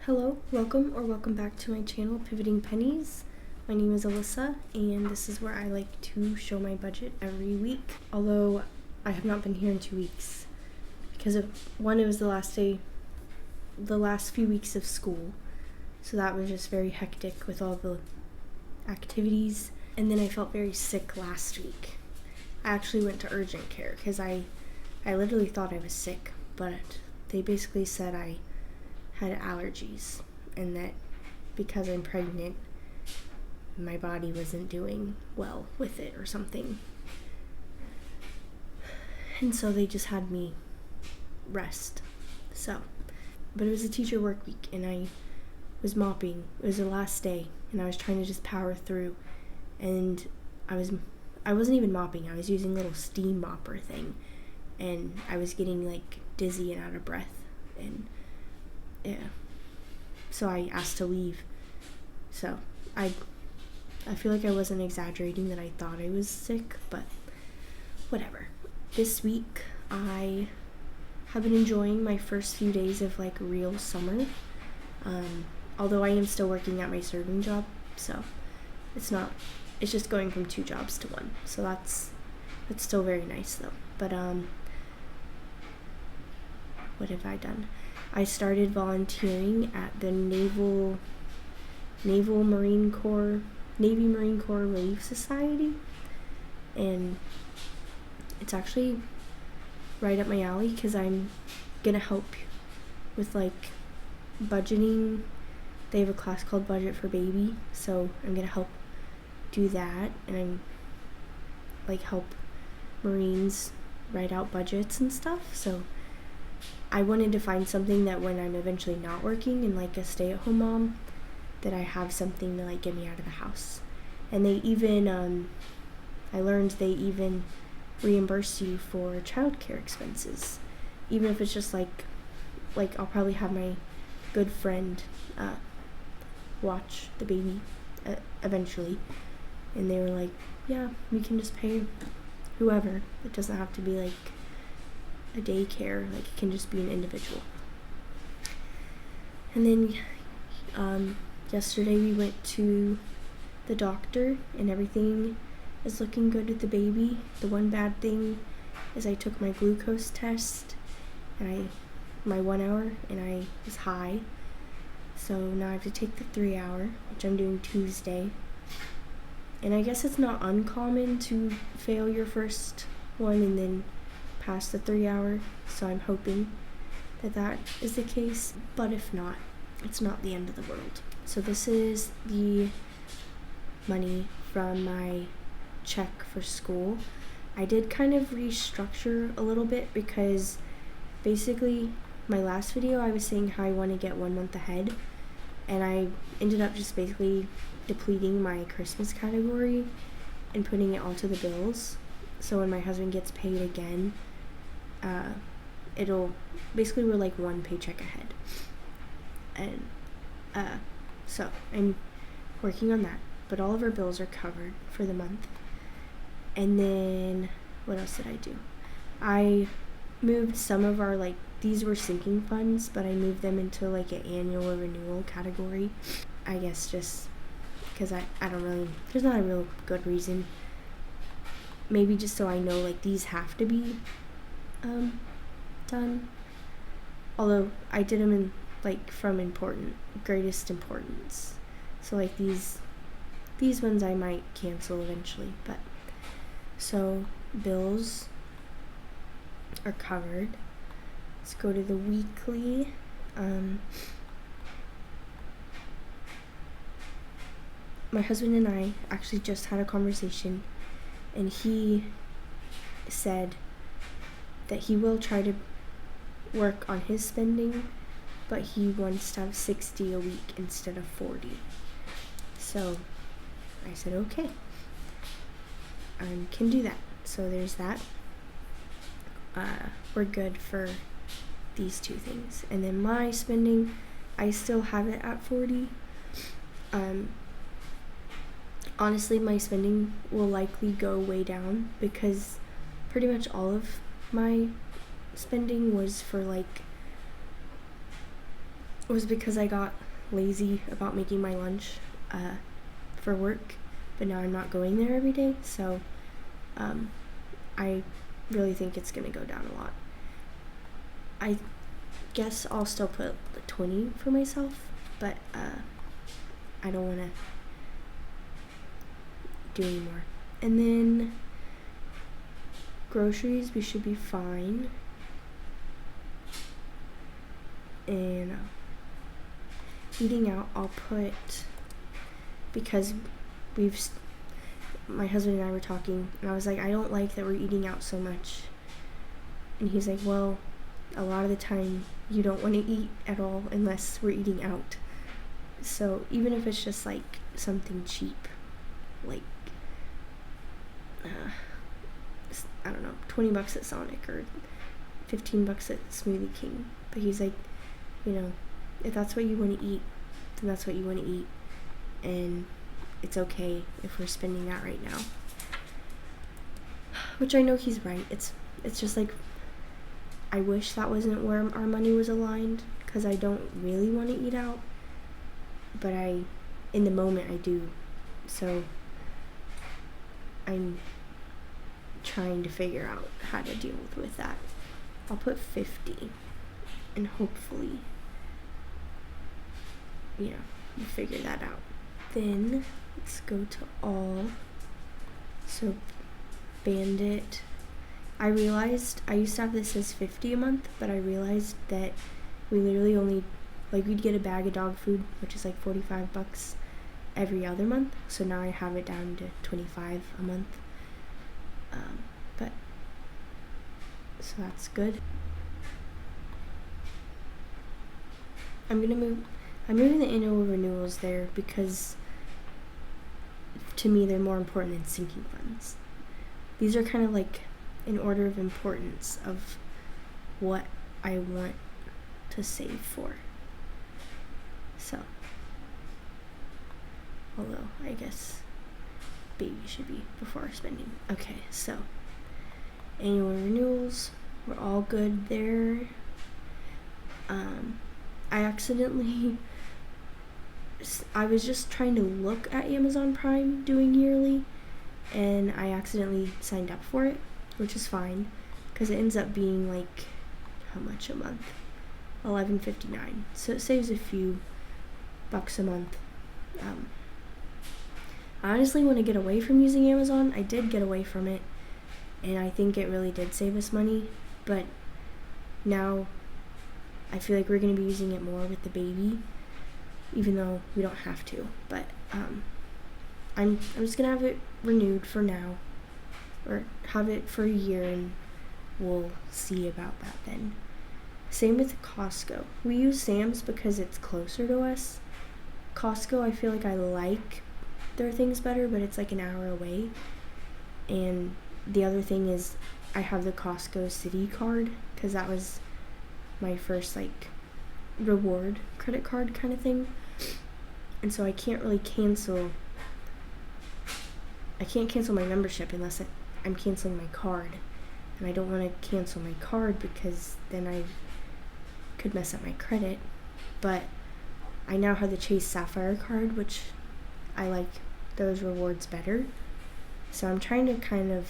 Hello, welcome back to my channel, Pivoting Pennies. My name is Alyssa, and this is where I like to show my budget every week. Although I have not been here in 2 weeks because it was the last few weeks of school, so that was just very hectic with all the activities. And then I felt very sick last week. I actually went to urgent care because I literally thought I was sick, but they basically said I had allergies and that because I'm pregnant, my body wasn't doing well with it or something. And so they just had me rest. But it was a teacher work week and I was mopping. It was the last day and I was trying to just power through, and I wasn't even mopping. I was using a little steam mopper thing, and I was getting like dizzy and out of breath, and yeah, so I asked to leave. So I feel like I wasn't exaggerating that I thought I was sick, but whatever. This week I have been enjoying my first few days of like real summer, although I am still working at my serving job, so it's just going from 2 jobs to 1, so that's still very nice though. But what have I done? I started volunteering at the Navy Marine Corps Relief Society, and it's actually right up my alley because I'm gonna help with like budgeting. They have a class called Budget for Baby, so I'm gonna help do that, and I'm like help Marines write out budgets and stuff. So I wanted to find something that when I'm eventually not working and like a stay-at-home mom, that I have something to like get me out of the house. And they even I learned they even reimburse you for childcare expenses, even if it's just like I'll probably have my good friend watch the baby eventually, and they were like, yeah, we can just pay whoever. It doesn't have to be like a daycare, like it can just be an individual. And then yesterday we went to the doctor and everything is looking good with the baby. The one bad thing is I took my glucose test and my 1 hour, and I was high, so now I have to take the 3 hour, which I'm doing Tuesday. And I guess it's not uncommon to fail your first one and then pass the 3 hour, so I'm hoping that is the case, but if not, it's not the end of the world. So this is the money from my check for school. I did kind of restructure a little bit because basically my last video I was saying how I want to get 1 month ahead, and I ended up just basically depleting my Christmas category and putting it onto the bills. So when my husband gets paid again, it'll basically, we're like 1 paycheck ahead, and so I'm working on that, but all of our bills are covered for the month. And then what else did I do? I moved some of our, like, these were sinking funds, but I moved them into like an annual or renewal category, I guess, just because I don't really, there's not a real good reason, maybe just so I know like these have to be done, although I did them in like from greatest importance, so like these ones I might cancel eventually. But so bills are covered. Let's go to the weekly. My husband and I actually just had a conversation, and he said that he will try to work on his spending, but he wants to have 60 a week instead of 40. So I said, okay, I can do that. So there's that. We're good for these 2 things. And then my spending, I still have it at 40. Honestly, my spending will likely go way down because pretty much all of my spending was for like was because I got lazy about making my lunch for work, but now I'm not going there every day, so I really think it's gonna go down a lot. I guess I'll still put 20 for myself, but I don't want to do any more. And then groceries, we should be fine. And eating out, I'll put, because my husband and I were talking, and I was like, I don't like that we're eating out so much. And he's like, well, a lot of the time you don't want to eat at all unless we're eating out. So even if it's just like something cheap, like I don't know, 20 bucks at Sonic or 15 bucks at Smoothie King. But he's like, you know, if that's what you want to eat, then that's what you want to eat, and it's okay if we're spending that right now. Which I know he's right. It's just like, I wish that wasn't where our money was aligned, because I don't really want to eat out, but in the moment I do. So I'm trying to figure out how to deal with that. I'll put 50, and hopefully, we'll figure that out. Then let's go to all. So Bandit, I realized I used to have this as 50 a month, but I realized that we literally only, we'd get a bag of dog food, which is like 45 bucks every other month. So now I have it down to 25 a month. So that's good. I'm moving the annual renewals there because to me they're more important than sinking funds. These are kind of like in order of importance of what I want to save for. So, although I guess baby should be before spending. Okay, so annual renewals, we're all good there. I was just trying to look at Amazon Prime doing yearly, and I accidentally signed up for it, which is fine, because it ends up being like, how much a month? $11.59. So it saves a few bucks a month. I honestly want to get away from using Amazon. I did get away from it, and I think it really did save us money, but now I feel like we're going to be using it more with the baby, even though we don't have to. But I'm just going to have it renewed for now, or have it for a year, and we'll see about that then. Same with Costco. We use Sam's because it's closer to us. Costco, I feel like I like their things better, but it's like an hour away. And the other thing is I have the Costco City card, because that was my first reward credit card kind of thing. And so I can't cancel my membership unless I'm canceling my card. And I don't want to cancel my card because then I could mess up my credit. But I now have the Chase Sapphire card, which I like those rewards better. So I'm trying to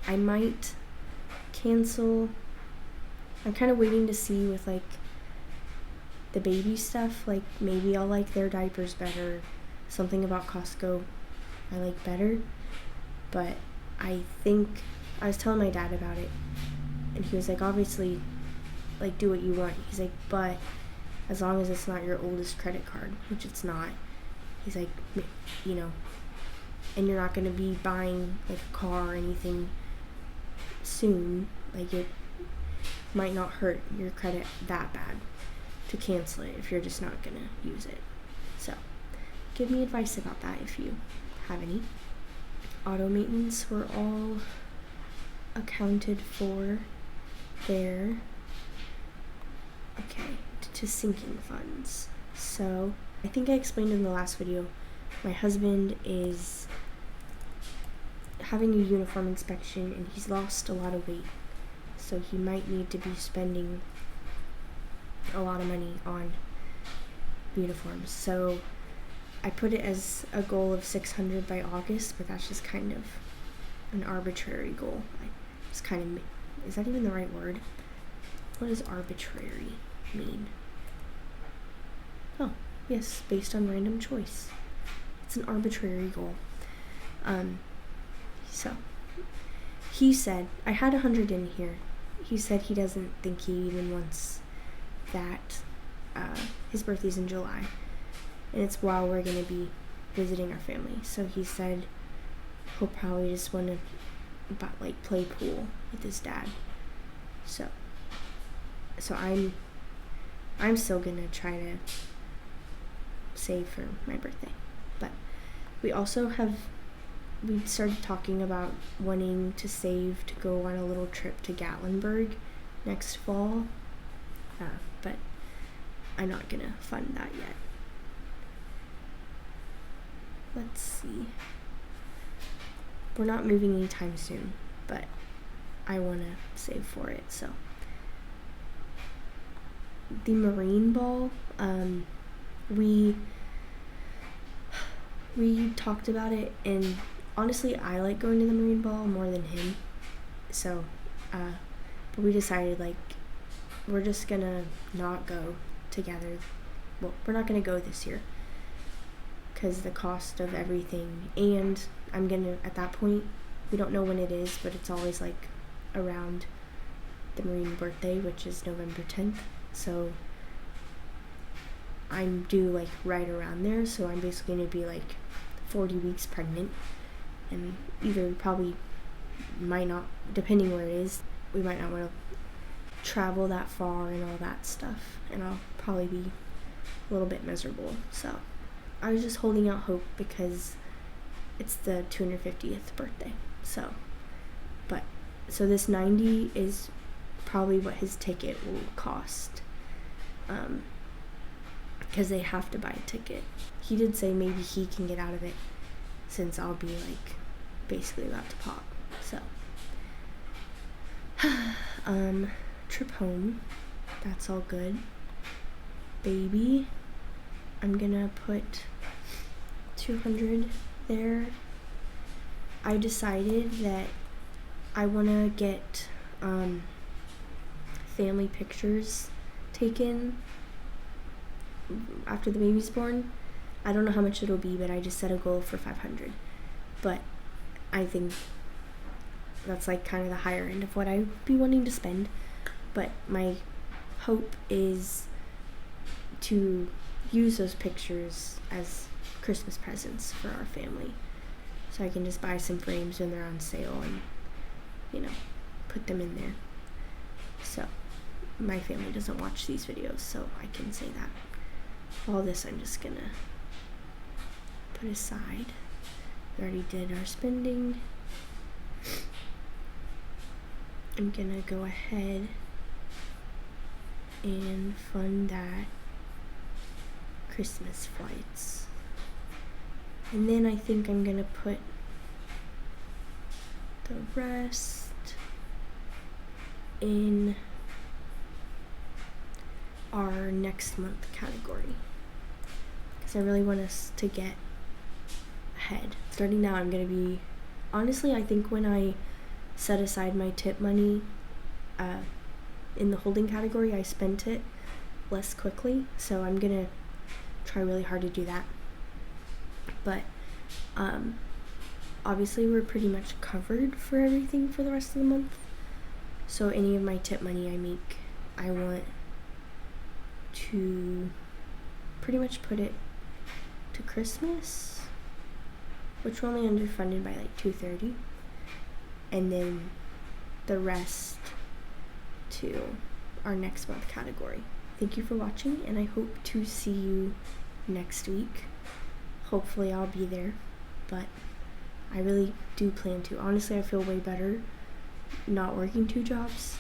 I might cancel. I'm kind of waiting to see with the baby stuff, maybe I'll like their diapers better. Something about Costco I like better. But I think, I was telling my dad about it, and he was like, obviously, do what you want. He's like, but as long as it's not your oldest credit card, which it's not. He's like, and you're not going to be buying a car or anything soon, it might not hurt your credit that bad to cancel it if you're just not going to use it. So give me advice about that if you have any. Auto maintenance, we're all accounted for there. Okay, to sinking funds. So I think I explained in the last video, my husband is having a uniform inspection and he's lost a lot of weight. So he might need to be spending a lot of money on uniforms. So I put it as a goal of $600 by August, but that's just kind of an arbitrary goal. It's kind of, is that even the right word? What does arbitrary mean? Oh, yes, based on random choice. It's an arbitrary goal. So he said, I had 100 in here. He said he doesn't think he even wants that. His birthday's in July, and it's while we're going to be visiting our family. So he said he'll probably just want to play pool with his dad. So I'm still going to try to save for my birthday. But we started talking about wanting to save to go on a little trip to Gatlinburg next fall, but I'm not gonna fund that yet. Let's see. We're not moving anytime soon, but I want to save for it. So the marine ball, we talked about it, and honestly I like going to the marine ball more than him. So but we decided we're just gonna not go together. Well, we're not gonna go this year because the cost of everything, and I'm gonna, at that point, we don't know when it is, but it's always around the Marine birthday, which is November 10th. So I'm due right around there, so I'm basically gonna be 40 weeks pregnant, and either probably might not, depending where it is, we might not want to travel that far and all that stuff, and I'll probably be a little bit miserable. So I was just holding out hope because it's the 250th birthday. So this 90 is probably what his ticket will cost, because they have to buy a ticket. He did say maybe he can get out of it since I'll be basically about to pop. So trip home, that's all good. Baby, I'm gonna put 200 there. I decided that I want to get family pictures taken after the baby's born. I don't know how much it'll be, but I just set a goal for 500. But I think that's kind of the higher end of what I'd be wanting to spend. But my hope is to use those pictures as Christmas presents for our family. So I can just buy some frames when they're on sale and, put them in there. So my family doesn't watch these videos, so I can say that. All this I'm just gonna put aside. We already did our spending. I'm gonna go ahead and fund that Christmas flights. And then I think I'm gonna put the rest in our next month category, because I really want us to get ahead. Starting now, I'm gonna be, honestly, I think when I set aside my tip money in the holding category, I spent it less quickly, so I'm gonna try really hard to do that. But obviously we're pretty much covered for everything for the rest of the month, so any of my tip money I make, I want to pretty much put it to Christmas, which we're only underfunded by $230, and then the rest to our next month category. Thank you for watching, and I hope to see you next week. Hopefully I'll be there, but I really do plan to. Honestly, I feel way better not working 2 jobs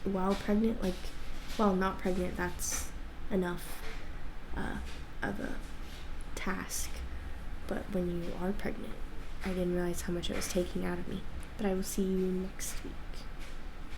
while pregnant. Not pregnant, that's enough of a task, but when you are pregnant, I didn't realize how much it was taking out of me. But I will see you next week.